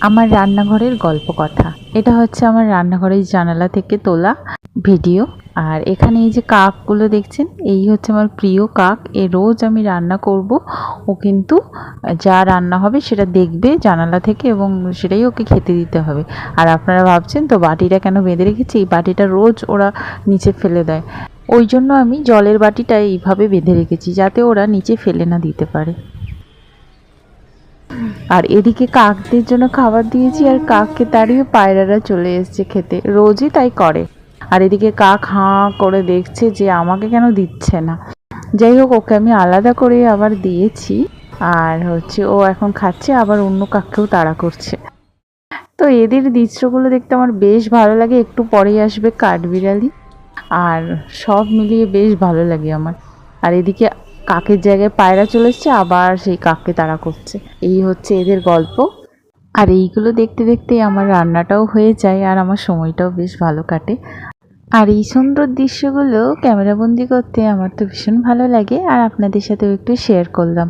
আমার রান্নাঘরের গল্প কথা। এটা হচ্ছে আমার রান্নাঘরের জানালা থেকে তোলা ভিডিও। আর এখানে এই যে কাকগুলো দেখছেন, এই হচ্ছে আমার প্রিয় কাক। রোজ আমি রান্না করব, ও কিন্তু যা রান্না হবে সেটা দেখবে জানালা থেকে এবং সেটাই ওকে খেতে দিতে হবে। আর আপনারা ভাবছেন তো বাটিটা কেন বেঁধে রেখেছি? এই বাটিটা রোজ ওরা নিচে ফেলে দেয়, ওই জন্য আমি জলের বাটিটা এইভাবে বেঁধে রেখেছি যাতে ওরা নিচে ফেলে না দিতে পারে। আর এদিকে কাকদের জন্য খাবার দিয়েছি, আর কাককে তাড়িয়ে পায়রারা চলে এসছে খেতে, রোজই তাই করে। আর এদিকে কাক হাঁ করে দেখছে যে আমাকে কেন দিচ্ছে না। যাই হোক, ওকে আমি আলাদা করে আবার দিয়েছি। আর হচ্ছে ও এখন খাচ্ছে, আবার অন্য কাককেও তাড়া করছে। তো এদের দৃশ্যগুলো দেখতে আমার বেশ ভালো লাগে। একটু পরেই আসবে কাঠবিড়ালি, আর সব মিলিয়ে বেশ ভালো লাগে আমার। আর এদিকে কাকের জায়গায় পায়রা চলে এসছে, আবার সেই কাককে তাড়া করছে। এই হচ্ছে এদের গল্প। আর এইগুলো দেখতে দেখতে আমার রান্নাটাও হয়ে যায়, আর আমার সময়টাও বেশ ভালো কাটে। আর এই সুন্দর দৃশ্যগুলো ক্যামেরাবন্দি করতে আমার তো ভীষণ ভালো লাগে, আর আপনাদের সাথেও একটু শেয়ার করলাম।